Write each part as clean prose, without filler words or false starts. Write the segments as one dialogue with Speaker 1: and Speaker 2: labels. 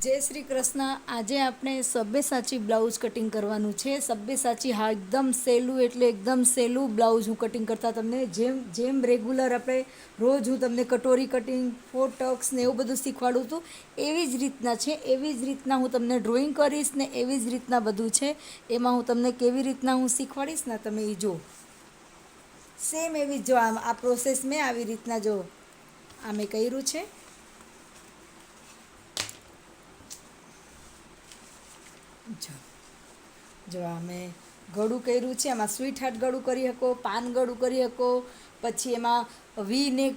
Speaker 1: જય શ્રી કૃષ્ણ. આજે આપણે સબ્બેસાચી બ્લાઉઝ કટિંગ કરવાનું છે. સબ્બેસાચી, હા, એકદમ સહેલું, એટલે એકદમ સહેલું બ્લાઉઝ હું કટિંગ કરતા તમને જેમ રેગ્યુલર આપણે રોજ હું તમને કટોરી કટિંગ, ફોર ટક્સ ને એવું બધું શીખવાડું હતું, એવી જ રીતના છે. એવી જ રીતના હું તમને ડ્રોઈંગ કરીશ ને એવી જ રીતના બધું છે. એમાં હું તમને કેવી રીતના હું શીખવાડીશ ને તમે એ જો સેમ એવી જ જો આ પ્રોસેસ મેં આવી રીતના જો આ મેં કર્યું છે. જો જો અમે ગળું કર્યું છે. એમાં સ્વીટ હાર્ટ ગળું કરી શકો, પાન ગળું કરી શકો, પછી એમાં વી નેક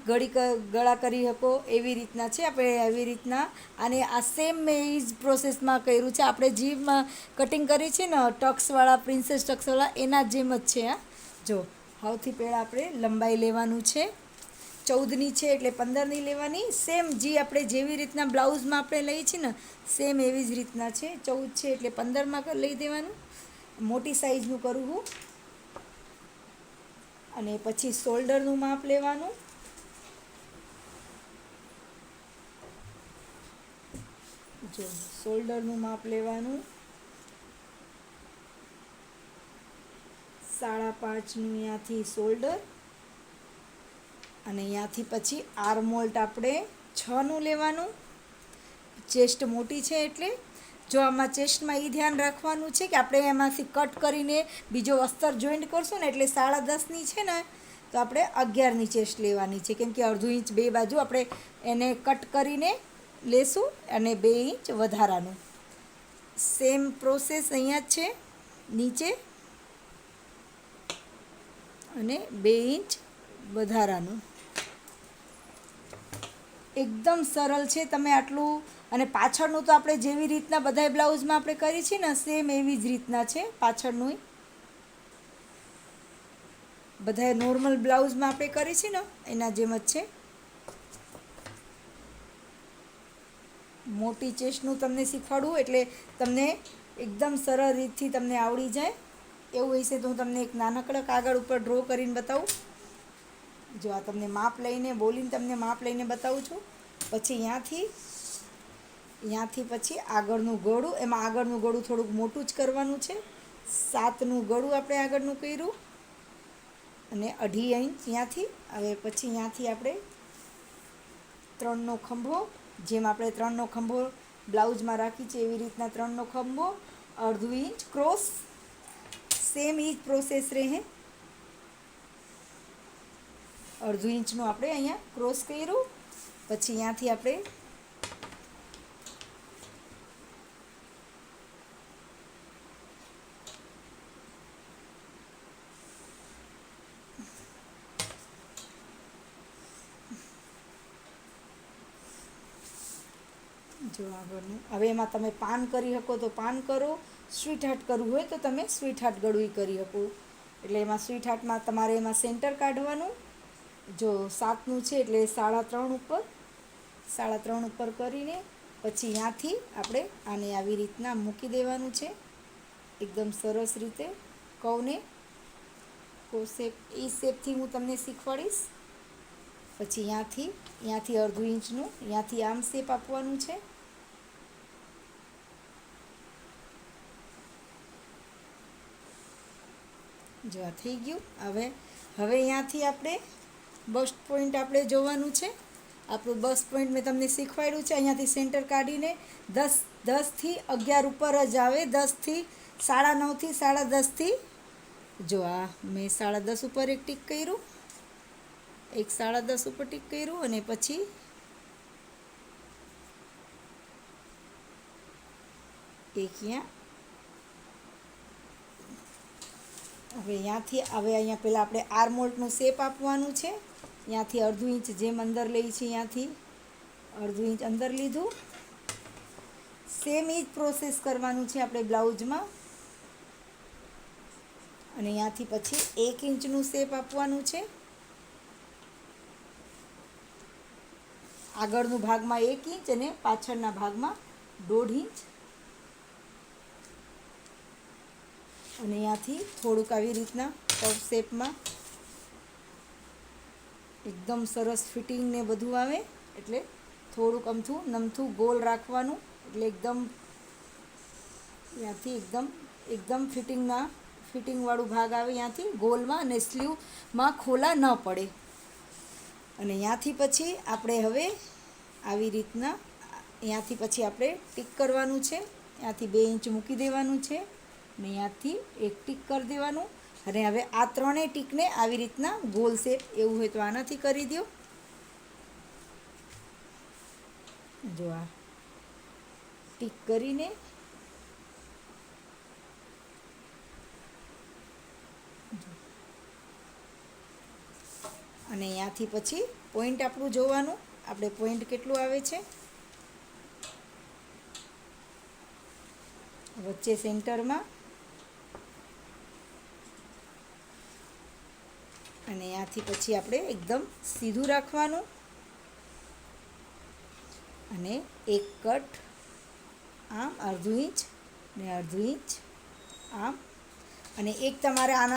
Speaker 1: ગળા કરી શકો. એવી રીતના છે. આપણે એવી રીતના અને આ સેમ મેં એ જ પ્રોસેસમાં કર્યું છે. આપણે જીમાં કટિંગ કરી છે ને ટક્સવાળા, પ્રિન્સેસ ટક્સવાળા, એના જેમ જ છે. આ જો સૌથી પહેલાં આપણે લંબાઈ લેવાનું છે. 14ની છે એટલે 15ની લેવાની. સેમ જે આપણે જેવી રીતના બ્લાઉઝમાં આપણે લઈએ છીએ ને સેમ એવી જ રીતના છે. 14 છે એટલે 15માં લઈ દેવાનું. મોટી સાઈઝનું કરું હું. અને પછી શોલ્ડરનું માપ લેવાનું. જો શોલ્ડરનું માપ લેવાનું 5.5નું અહીંયાથી શોલ્ડર, અને અહીંયાથી પછી આર્મહોલ્ટ આપણે 6નું લેવાનું. ચેસ્ટ મોટી છે એટલે જો આમાં ચેસ્ટમાં એ ધ્યાન રાખવાનું છે કે આપણે એમાંથી કટ કરીને બીજો અસ્તર જોઈન્ટ કરશું ને એટલે 10.5ની છે ને તો આપણે 11ની ચેસ્ટ લેવાની છે. કેમ કે અડધું ઇંચ બે બાજુ આપણે એને કટ કરીને લેશું અને 2 ઇંચ વધારાનું. સેમ પ્રોસેસ અહીંયા જ છે. નીચે અને 2 ઇંચ વધારાનું. એકદમ સરળ છે. તમે આટલું, અને પાછળનું તો આપણે જેવી રીતના બધા બ્લાઉઝમાં આપણે કરી છે ને સેમ એવી જ રીતના છે. પાછળનું બધા નોર્મલ બ્લાઉઝમાં આપણે કરી છે ને એના જેમ જ છે. મોટી ચેસ્ટનું તમને શીખવાડવું એટલે તમને એકદમ સરળ રીતથી તમને આવડી જાય એવું હશે તો હું તમને એક નાનકડા કાગળ ઉપર ડ્રો કરીને બતાવું. જો આ તમને માપ લઈને બોલીને તમને માપ લઈને બતાવું છું. પછી અહીંયાથી પછી આગળનું ગળું, એમાં આગળનું ગળું થોડુંક મોટું જ કરવાનું છે. 7નું ગળું આપણે આગળનું કર્યું અને 2.5 ઇંચ અહીંયાથી. હવે પછી અહીંયાથી આપણે 3નો ખંભો, જેમ આપણે 3નો ખંભો બ્લાઉઝમાં રાખી છે એવી રીતના 3નો ખંભો, 1/2 ઇંચ ક્રોસ. સેમ એ જ પ્રોસેસ રહે. 1/2 ઇંચનું આપણે અહીંયા ક્રોસ કર્યું. પછી અહીંયાથી આપણે જો આગળનું. હવે એમાં તમે પાન કરી શકો તો પાન કરો, સ્વીટ હાર્ટ કરવું હોય તો તમે સ્વીટ હાર્ટ ગળું કરી શકો. એટલે એમાં સ્વીટ હાર્ટમાં તમારે એમાં સેન્ટર કાઢવાનું. જો 7નું છે એટલે 3.5 ઉપર, 3.5 ઉપર કરીને પછી અહીંયાથી આપણે આને આવી રીતના મૂકી દેવાનું છે. એકદમ સરસ રીતે કહુને શેપ, એ શેપથી હું તમને શીખવાડીશ. પછી અહીંયાથી 1/2 ઇંચનું અહીંયાથી આમ શેપ આપવાનું છે. જો આ થઈ ગયું. હવે અહીંયાથી આપણે બસ્ટ પોઈન્ટ આપણે જોવાનું છે. આપણું બસ્ટ પોઈન્ટ મેં તમને શીખવાડ્યું છે. અહીંયાથી સેન્ટર કાઢીને 10થી 11 ઉપર જ આવે. 10થી 9.5થી 10.5થી જો આ મેં 10.5 ઉપર એક ટીક કર્યું, એક 10.5 ઉપર ટીક કર્યું અને પછી એક અહીંયા. હવે અહીંયા પહેલાં આપણે આર્મહોલ્ટનું શેપ આપવાનું છે. અહીંયાથી 1/2 ઇંચ જેમ અંદર લઈ છે અહીંયાથી 1/2 ઇંચ અંદર લીધું. સેમ એ જ પ્રોસેસ કરવાનું છે આપણે બ્લાઉઝમાં. અને અહીંયાથી પછી 1 ઇંચનું શેપ આપવાનું છે. આગળનું ભાગમાં 1 ઇંચ અને પાછળના ભાગમાં 1.5 ઇંચ. અને અહીંયાથી થોડુંક આવી રીતના કપ શેપમાં એકદમ સરસ ફિટિંગ ને બધું આવે એટલે થોડુંક અમથું નમથું ગોલ રાખવાનું. એટલે એકદમ ત્યાંથી એકદમ ફિટિંગવાળું ભાગ આવે ત્યાંથી ગોલમાં, અને સ્લીવમાં ખોલા ન પડે. અને ત્યાંથી પછી આપણે હવે આવી રીતના ત્યાંથી પછી આપણે ટીક કરવાનું છે. ત્યાંથી 2 ઇંચ મૂકી દેવાનું છે ને ત્યાંથી એક ટીક કરી દેવાનું. અને હવે આ ત્રણેય ટીકને આવી રીતના ગોલ શેપ એવું હોય તો આનાથી કરી દો. જો આ ટીક કરીને અને ત્યાંથી પછી પોઈન્ટ આપણું જોવાનું, આપણે પોઈન્ટ કેટલું આવે છે. વચ્ચે સેન્ટરમાં અને ત્યાંથી પછી આપણે એકદમ સીધું રાખવાનું અને એક કટ આમ અડધું ઇંચ ને અડધું ઇંચ આમ, અને એક તમારે આના